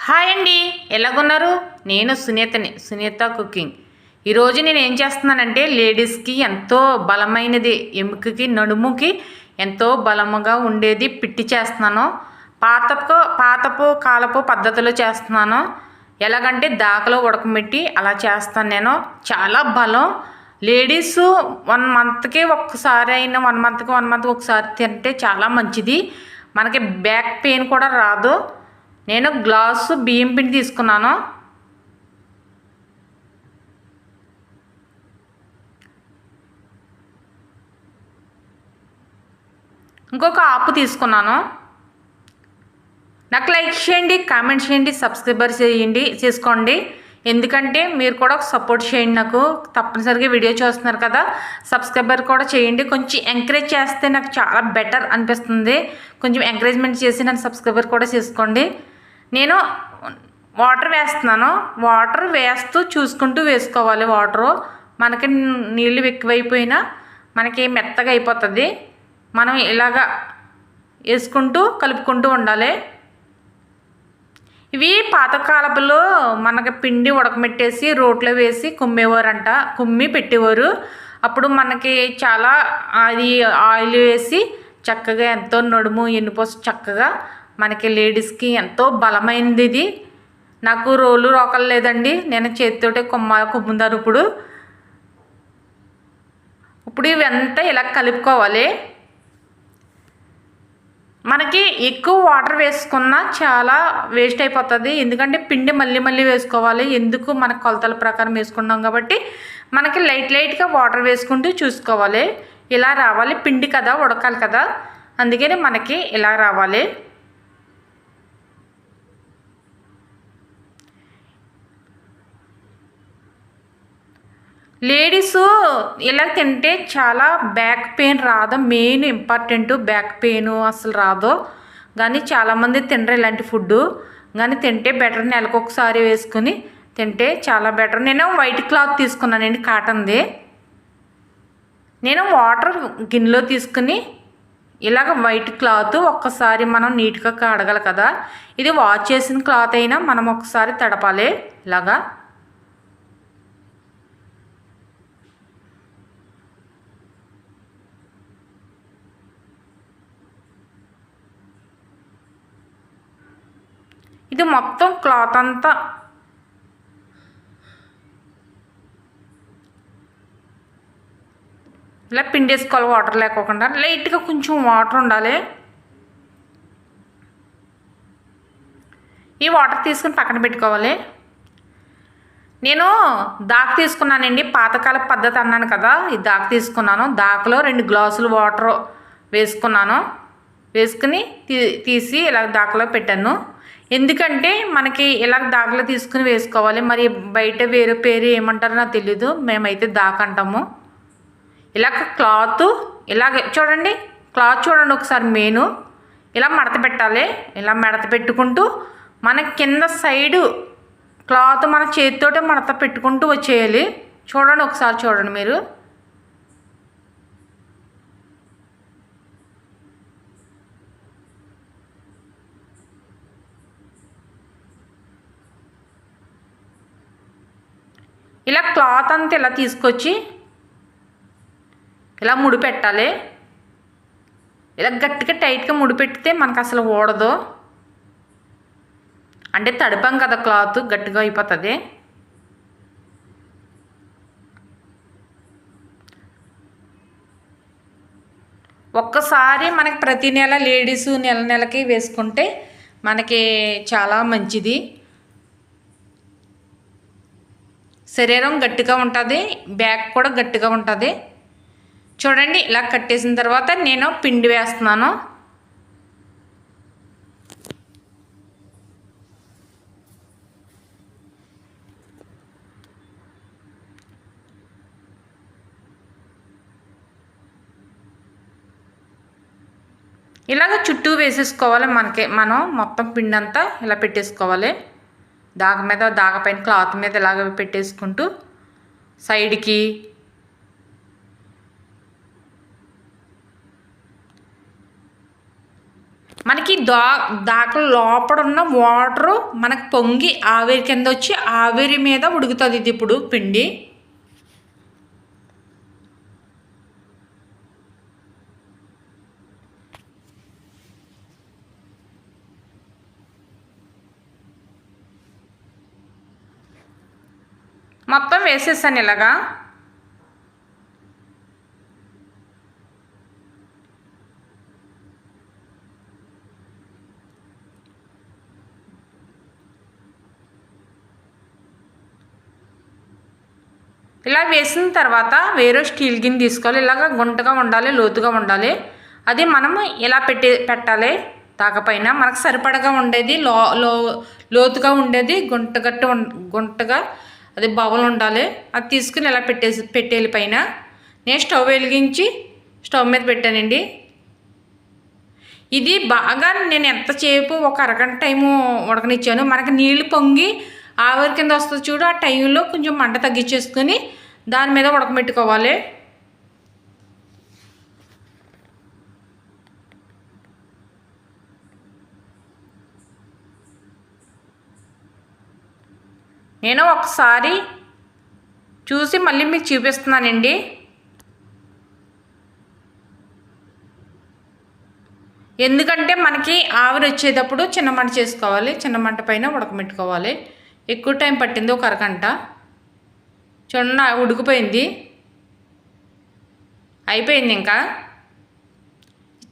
Hi అండి, ఎలాగున్నారు? నేను Sunitha cooking. ఈరోజు నేను ఏం చేస్తున్నానంటే లేడీస్కి ఎంతో బలమైనది, ఎముకకి నడుముకి ఎంతో బలముగా ఉండేది పిట్టి చేస్తున్నాను. పాతపు కాలపు పద్ధతిలో చేస్తున్నాను. ఎలాగంటే దాకలో ఉడకబెట్టి అలా చేస్తాను నేను. చాలా బలం. లేడీస్ 1 మంత్కి ఒక్కసారి అయినా 1 మంత్ ఒకసారి తింటే చాలా మంచిది. మనకి బ్యాక్ పెయిన్ కూడా రాదు. నేను గ్లాసు బియ్యం పిండి తీసుకున్నాను. ఇంకొక ఆపు తీసుకున్నాను. నాకు లైక్ చేయండి, కామెంట్ చేయండి, సబ్స్క్రైబర్ చేసుకోండి. ఎందుకంటే మీరు కూడా సపోర్ట్ చేయండి. నాకు తప్పనిసరిగా వీడియో చూస్తున్నారు కదా, సబ్స్క్రైబర్ కూడా చేయండి. కొంచెం ఎంకరేజ్ చేస్తే నాకు చాలా బెటర్ అనిపిస్తుంది. కొంచెం ఎంకరేజ్మెంట్ చేసి నన్ను సబ్స్క్రైబర్ కూడా చేసుకోండి. నేను వాటర్ వేస్తున్నాను. వాటర్ వేస్తూ చూసుకుంటూ వేసుకోవాలి. వాటరు మనకి నీళ్ళు ఎక్కువైపోయినా మనకి మెత్తగా అయిపోతుంది. మనం ఇలాగా వేసుకుంటూ కలుపుకుంటూ ఉండాలి. ఇవి పాతకాలపులో మనకి పిండి ఉడకమెట్టేసి రోట్లో వేసి కుమ్మేవారంట, కుమ్మి పెట్టేవారు. అప్పుడు మనకి చాలా అది ఆయిల్ వేసి చక్కగా ఎంతో నడుము ఎన్నుపోసి చక్కగా మనకి లేడీస్కి ఎంతో బలమైనది ఇది. నాకు రోకలు లేదండి, నేను చేతితోటే కుమ్ముతాను. ఇప్పుడు ఇవంతా ఇలా కలుపుకోవాలి. మనకి ఎక్కువ వాటర్ వేసుకున్నా చాలా వేస్ట్ అయిపోతుంది. ఎందుకంటే పిండి మళ్ళీ వేసుకోవాలి. ఎందుకు మన కొలతల ప్రకారం వేసుకున్నాం కాబట్టి మనకి లైట్గా వాటర్ వేసుకుంటూ చూసుకోవాలి. ఇలా రావాలి. పిండి కదా, ఉడకాలి కదా, అందుకని మనకి ఇలా రావాలి. లేడీసు ఇలా తింటే చాలా బ్యాక్ పెయిన్ రాదు. మెయిన్ ఇంపార్టెంట్ బ్యాక్ పెయిన్ అసలు రాదు. కానీ చాలామంది తినరు ఇలాంటి ఫుడ్డు. కానీ తింటే బెటర్. నెలకు ఒకసారి వేసుకుని తింటే చాలా బెటర్. నేను వైట్ క్లాత్ తీసుకున్నానండి, కాటన్ది. నేను వాటర్ గిన్నెలో తీసుకుని ఇలాగ వైట్ క్లాత్ ఒక్కసారి మనం నీట్గా కడగాలి కదా. ఇది వాష్ చేసిన క్లాత్ అయినా మనం ఒకసారి తడపాలి ఇలాగా. ఇది మొత్తం క్లాత్ అంతా ఇలా పిండేసుకోవాలి. వాటర్ లేకోకుండా లైట్గా కొంచెం వాటర్ ఉండాలి. ఈ వాటర్ తీసుకుని పక్కన పెట్టుకోవాలి. నేను దాకా తీసుకున్నానండి, పాతకాల పద్ధతి అన్నాను కదా, ఈ దాకా తీసుకున్నాను. దాకలో 2 గ్లాసులు వాటర్ వేసుకున్నాను. వేసుకుని తీసి ఇలా దాకలో పెట్టాను. ఎందుకంటే మనకి ఇలా దాకలో తీసుకుని వేసుకోవాలి. మరి బయట వేరే పేరు ఏమంటారో నాకు తెలీదు, మేమైతే దాక అంటాము. ఇలాగ క్లాత్ ఇలాగ చూడండి, క్లాత్ చూడండి ఒకసారి. మెయిన్ ఇలా మడత పెట్టాలి. ఇలా మడత పెట్టుకుంటూ మన కింద సైడు క్లాత్ మన చేతితోటే మడత పెట్టుకుంటూ వచ్చేయాలి. చూడండి ఒకసారి, చూడండి మీరు. ఇలా క్లాత్ అంతా ఇలా తీసుకొచ్చి ఇలా ముడి పెట్టాలి. ఇలా గట్టిగా టైట్గా ముడి పెడితే మనకు అసలు ఊడదు. అంటే తడిపాం కదా, క్లాత్ గట్టిగా అయిపోతుంది. ఒక్కసారి మనకి ప్రతి నెల లేడీసు నెలకి వేసుకుంటే మనకి చాలా మంచిది. శరీరం గట్టిగా ఉంటుంది, బ్యాక్ కూడా గట్టిగా ఉంటుంది. చూడండి, ఇలా కట్టేసిన తర్వాత నేను పిండి వేస్తున్నాను. ఇలాగ చుట్టూ వేసేసుకోవాలి. మనం మొత్తం పిండి అంతా ఇలా పెట్టేసుకోవాలి. దాగపైన క్లాత్ మీద ఇలాగ పెట్టేసుకుంటూ సైడ్కి మనకి దాకా లోపల ఉన్న వాటరు మనకు పొంగి ఆవిరి కింద వచ్చి ఆవిరి మీద ఉడుకుతుంది ఇది ఇప్పుడు పిండి. మొత్తం వేసేసాను ఇలాగా. ఇలా వేసిన తర్వాత వేరే స్టీల్ గిన్నె తీసుకోవాలి. ఇలాగ గుంటగా ఉండాలి, లోతుగా ఉండాలి. అది మనం ఇలా పెట్టాలి. తాకపైన మనకు సరిపడగా ఉండేది లోతుగా ఉండేది గుంటగా అది బవలు ఉండాలి. అది తీసుకుని ఇలా పెట్టేయాలి పైన. నేను స్టవ్ వెలిగించి స్టవ్ మీద పెట్టానండి. ఇది బాగా నేను ఎంతసేపు ఒక అరగంట టైము ఉడకనిచ్చాను. మనకి నీళ్లు పొంగి ఆవిరి కింద వస్తుంది చూడు, ఆ టైంలో కొంచెం మంట తగ్గించేసుకొని దాని మీద ఉడకబెట్టుకోవాలి. నేను ఒకసారి చూసి మళ్ళీ మీకు చూపిస్తున్నానండి. ఎందుకంటే మనకి ఆవిరి వచ్చేటప్పుడు చిన్న మంట చేసుకోవాలి. చిన్న మంట పైన ఉడకబెట్టుకోవాలి. ఎక్కువ టైం పట్టింది, ఒక అరగంట. చూడండి ఉడికిపోయింది, అయిపోయింది. ఇంకా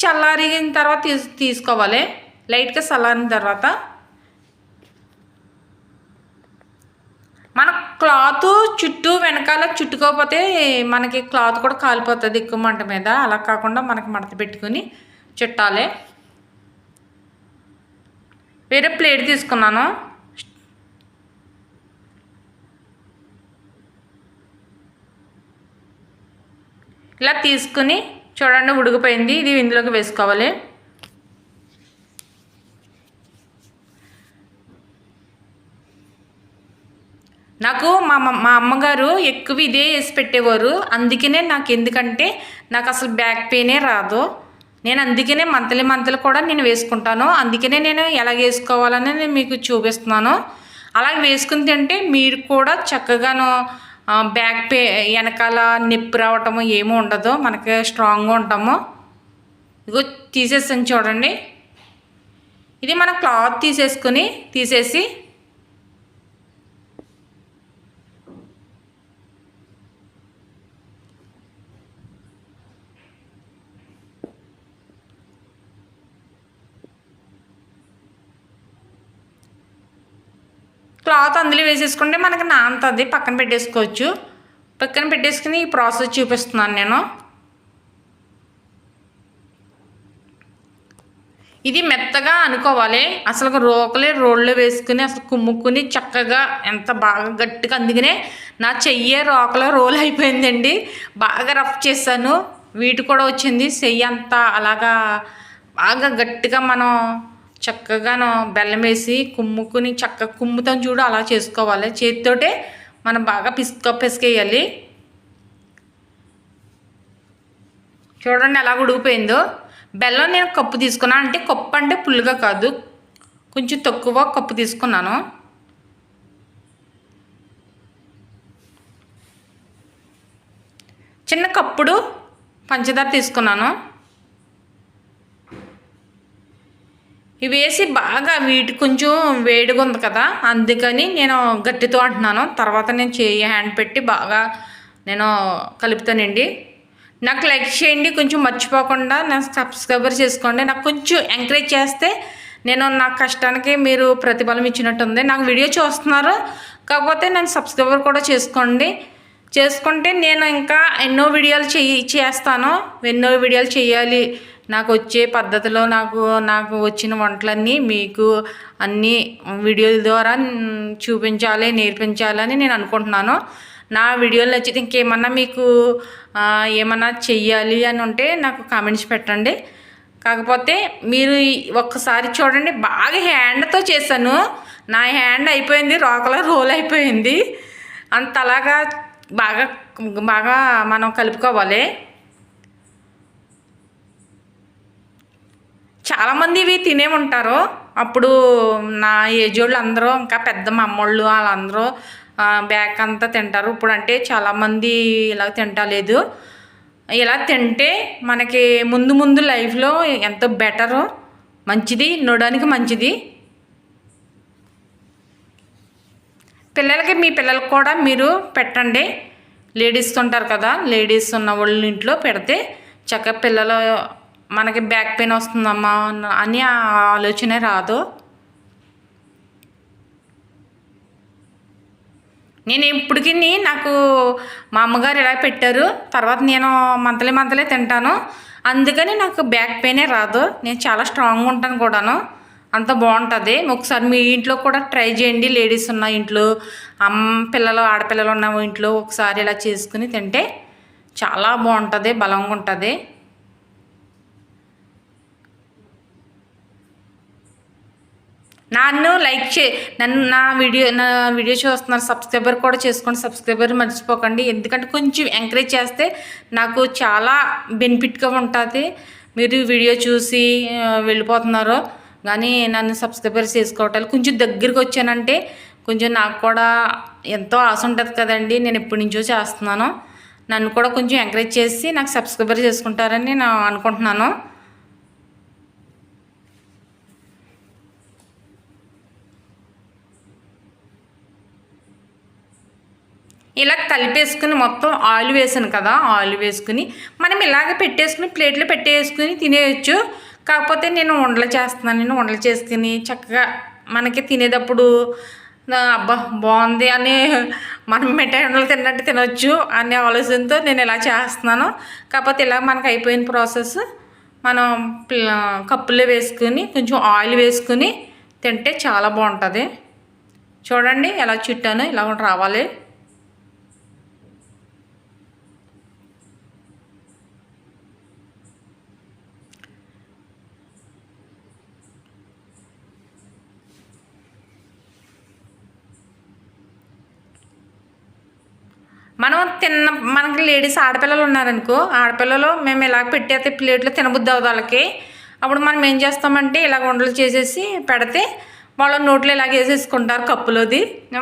చల్లారిన తర్వాత తీసుకోవాలి. లైట్గా చల్లారిన తర్వాత మన క్లాత్ చుట్టూ వెనకాల చుట్టుకోకపోతే మనకి క్లాత్ కూడా కాలిపోతుంది ఎక్కువ మంట మీద. అలా కాకుండా మనకి మడత పెట్టుకుని చుట్టాలి. వేరే ప్లేట్ తీసుకున్నాను. ఇలా తీసుకుని చూడండి ఉడికిపోయింది. ఇది ఇందులోకి వేసుకోవాలి. నాకు మా అమ్మగారు ఎక్కువ ఇదే వేసి పెట్టేవారు. అందుకనే ఎందుకంటే నాకు అసలు బ్యాక్ పెయినే రాదు. నేను అందుకనే మంత్లీ కూడా నేను వేసుకుంటాను. అందుకనే నేను ఎలా వేసుకోవాలని నేను మీకు చూపిస్తున్నాను. అలాగే వేసుకుని తింటే మీరు కూడా చక్కగాను బ్యాక్ వెనకాల నొప్పి రావటము ఏమీ ఉండదు. మనకి స్ట్రాంగ్గా ఉంటాము. ఇదిగో తీసేసాను చూడండి. ఇది మన క్లాత్ తీసేసి క్లాత్ అందులో వేసేసుకుంటే మనకి నానుతుంది. పక్కన పెట్టేసుకోవచ్చు. పక్కన పెట్టేసుకుని ఈ ప్రాసెస్ చూపిస్తున్నాను నేను. ఇది మెత్తగా అనుకోవాలి. అసలు రోల్లో వేసుకుని అసలు కుమ్ముకుని చక్కగా ఎంత బాగా గట్టిగా, అందుకనే నా చెయ్యే రోల్ అయిపోయిందండి. బాగా రఫ్ చేశాను, వీటి కూడా వచ్చింది. చెయ్యి అంతా అలాగా బాగా గట్టిగా మనం చక్కగాను బెల్లం వేసి కుమ్ముకుని చక్కగా కుమ్ముతాం చూడు, అలా చేసుకోవాలి. చేతితోటే మనం బాగా పిసికేయాలి. చూడండి ఎలా ఉడికిపోయిందో. బెల్లం నేను కప్పు తీసుకున్నాను. అంటే కప్పు అంటే పుల్లుగా కాదు, కొంచెం తక్కువ కప్పు తీసుకున్నాను. చిన్న కప్పుడు పంచదార తీసుకున్నాను. ఇవి వేసి బాగా వీటి కొంచెం వేడిగా ఉంది కదా, అందుకని నేను గట్టితో అంటున్నాను. తర్వాత నేను హ్యాండ్ పెట్టి బాగా నేను కలుపుతానండి. నాకు లైక్ చేయండి, కొంచెం మర్చిపోకుండా నాకు సబ్స్క్రైబర్ చేసుకోండి. నాకు కొంచెం ఎంకరేజ్ చేస్తే నేను నా కష్టానికి మీరు ప్రతిఫలం ఇచ్చినట్టుంది. నాకు వీడియో చూస్తున్నారు కాకపోతే నేను సబ్స్క్రైబర్ కూడా చేసుకుంటే నేను ఇంకా ఎన్నో వీడియోలు చేస్తాను. ఎన్నో వీడియోలు చేయాలి. నాకు వచ్చే పద్ధతిలో నాకు వచ్చిన వంటలన్నీ మీకు అన్నీ వీడియోల ద్వారా చూపించాలి, నేర్పించాలని నేను అనుకుంటున్నాను. నా వీడియోలు నచ్చితే ఇంకేమన్నా మీకు ఏమన్నా చెయ్యాలి అని ఉంటే నాకు కామెంట్స్ పెట్టండి. కాకపోతే మీరు ఒక్కసారి చూడండి, బాగా హ్యాండ్తో చేశాను. నా హ్యాండ్ అయిపోయింది, రోల్ అయిపోయింది. అంతలాగా బాగా మనం కలుపుకోవాలి. చాలామంది ఇవి తినే ఉంటారు. అప్పుడు నా ఏజ్ వాళ్ళు అందరూ ఇంకా పెద్ద మా అమ్మోళ్ళు వాళ్ళందరూ బ్యాక్ అంతా తింటారు. ఇప్పుడు అంటే చాలామంది ఇలా తింటలేదు. ఇలా తింటే మనకి ముందు ముందు లైఫ్లో ఎంతో బెటరు, మంచిది, నడడానికి మంచిది. పిల్లలకి మీ పిల్లలకి కూడా మీరు పెట్టండి. లేడీస్ ఉంటారు కదా, లేడీస్ ఉన్న వాళ్ళ ఇంట్లో పెడితే చక్కగా పిల్లలు మనకి బ్యాక్ పెయిన్ వస్తుందమ్మా అని ఆలోచనే రాదు. నేను ఇప్పటికి నాకు మా అమ్మగారు ఇలా పెట్టారు, తర్వాత నేను మంత్లీ తింటాను, అందుకని నాకు బ్యాక్ పెయినే రాదు. నేను చాలా స్ట్రాంగ్గా ఉంటాను కూడాను, అంత బాగుంటుంది. ఒకసారి మీ ఇంట్లో కూడా ట్రై చేయండి. లేడీస్ ఉన్న ఇంట్లో, పిల్లలు ఆడపిల్లలు ఉన్న ఇంట్లో ఒకసారి ఇలా చేసుకుని తింటే చాలా బాగుంటుంది, బలంగా ఉంటుంది. నన్ను లైక్ నన్ను నా వీడియో చూస్తున్నారు, సబ్స్క్రైబర్ కూడా చేసుకోండి. సబ్స్క్రైబర్ మర్చిపోకండి, ఎందుకంటే కొంచెం ఎంకరేజ్ చేస్తే నాకు చాలా బెనిఫిట్గా ఉంటుంది. మీరు వీడియో చూసి వెళ్ళిపోతున్నారు కానీ నన్ను సబ్స్క్రైబర్ చేసుకోవటాలు కొంచెం దగ్గరికి వచ్చానంటే కొంచెం నాకు కూడా ఎంతో ఆశ ఉంటుంది కదండి. నేను ఎప్పటి నుంచో చేస్తున్నాను, నన్ను కూడా కొంచెం ఎంకరేజ్ చేసి నాకు సబ్స్క్రైబర్ చేసుకుంటారని నేను అనుకుంటున్నాను. ఇలా కలిపేసుకుని మొత్తం ఆయిల్ వేసాను కదా, ఆయిల్ వేసుకుని మనం ఇలాగ పెట్టేసుకుని ప్లేట్లో పెట్టేసుకుని తినేయచ్చు. కాకపోతే నేను ఉండలు చేస్తున్నాను. నేను ఉండలు చేసుకుని చక్కగా మనకి తినేటప్పుడు అబ్బా బాగుంది అని మనం మిఠాయి ఉండలు తిన్నట్టు తినొచ్చు అనే ఆలోచనతో నేను ఇలా చేస్తున్నాను. కాకపోతే ఇలా మనకు అయిపోయిన ప్రాసెస్ మనం కప్పులో వేసుకుని కొంచెం ఆయిల్ వేసుకుని తింటే చాలా బాగుంటుంది. చూడండి ఎలా చుట్టాను, ఇలా రావాలి. మనం మనకి లేడీస్ ఆడపిల్లలు ఉన్నారనుకో, ఆడపిల్లలు మేము ఇలా పెట్టేస్తే ప్లేట్లో తినబుద్ధి అవుతుంది వాళ్ళకి. అప్పుడు మనం ఏం చేస్తామంటే ఇలాగ ఉండలు చేసేసి పెడితే వాళ్ళ నోట్లో ఇలాగ వేసేసుకుంటారు కప్పులోది,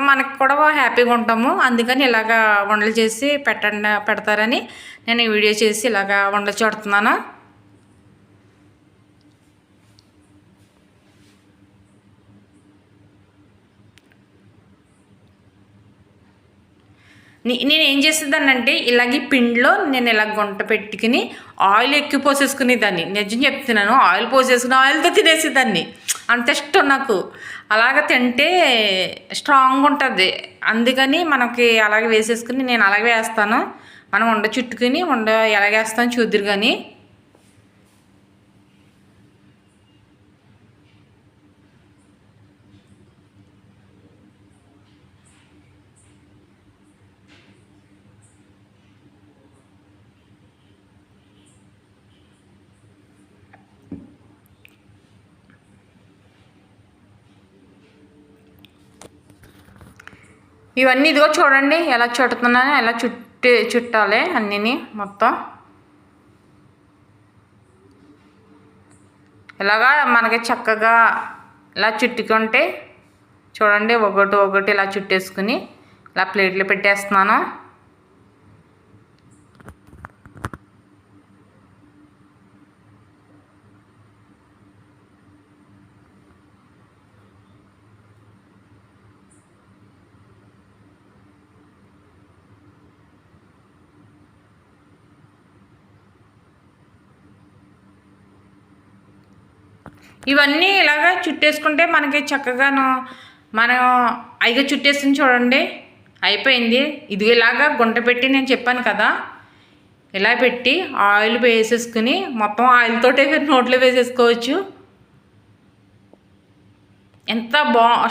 మనకు కూడా హ్యాపీగా ఉంటాము. అందుకని ఇలాగ వండలు చేసి పెడతారని నేను ఈ వీడియో చేసి ఇలాగ వండలు చూడుతున్నాను. నేను ఏం చేసేదాన్నంటే ఇలాగ పిండిలో నేను ఇలా గుంట పెట్టుకుని ఆయిల్ ఎక్కువ పోసేసుకునేదాన్ని. నిజం చెప్తున్నాను, ఆయిల్ పోసేసుకుని ఆయిల్తో తినేసేదాన్ని. అంత ఇష్టం నాకు. అలాగ తింటే స్ట్రాంగ్ ఉంటుంది. అందుకని మనకి అలాగే వేసేసుకుని నేను అలాగే వేస్తాను. మనం ఉండ చుట్టుకుని ఎలాగేస్తాను చూద్దరు కానీ. ఇవన్నీ ఇదిగో చూడండి ఎలా చుట్టుతున్నానో, ఎలా చుట్టాలి అన్నీని మొత్తం. ఇలాగా మనకి చక్కగా ఇలా చుట్టుకుంటే చూడండి ఒకటి ఇలా చుట్టేసుకుని ఇలా ప్లేట్లో పెట్టేస్తున్నాను. ఇవన్నీ ఇలాగా చుట్టేసుకుంటే మనకి చక్కగాను మనం అయిగా చుట్టేసింది చూడండి, అయిపోయింది. ఇది ఇలాగా గుంట పెట్టి నేను చెప్పాను కదా, ఇలా పెట్టి ఆయిల్ వేసేసుకుని మొత్తం ఆయిల్తోటే నోట్లో వేసేసుకోవచ్చు. ఎంత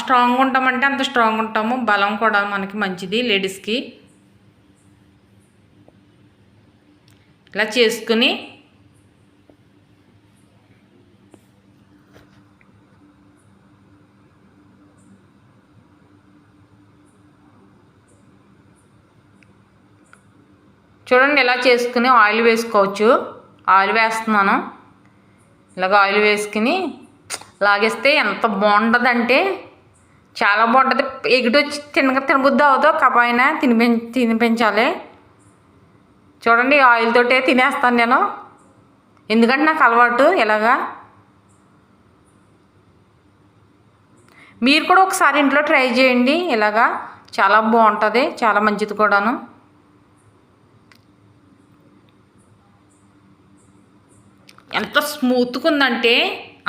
స్ట్రాంగ్ ఉంటామంటే అంత స్ట్రాంగ్ ఉంటాము, బలం కూడా మనకి మంచిది లేడీస్కి. ఇలా చేసుకుని చూడండి ఇలా చేసుకుని ఆయిల్ వేసుకోవచ్చు. ఆయిల్ వేస్తున్నాను. ఇలాగ ఆయిల్ వేసుకుని లాగేస్తే ఎంత బాగుంటుందంటే చాలా బాగుంటుంది. ఎగిటొచ్చి తినబుద్ధి అవుతో కపాయినా తినిపించాలి. చూడండి ఆయిల్ తోటే తినేస్తాను నేను, ఎందుకంటే నాకు అలవాటు ఇలాగా. మీరు కూడా ఒకసారి ఇంట్లో ట్రై చేయండి. ఇలాగా చాలా బాగుంటుంది, చాలా మంచిది కూడాను. ఎంత స్మూత్గా ఉందంటే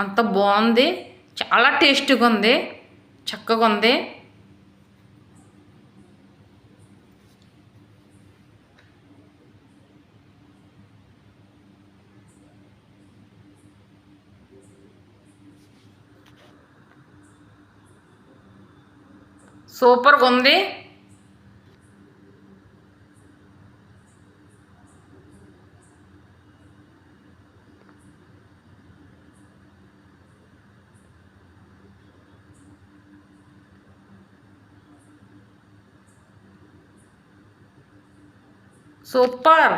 అంత బాగుంది, చాలా టేస్టీగా ఉంది, చక్కగా ఉంది. సూపర్గా ఉంది. సూపర్.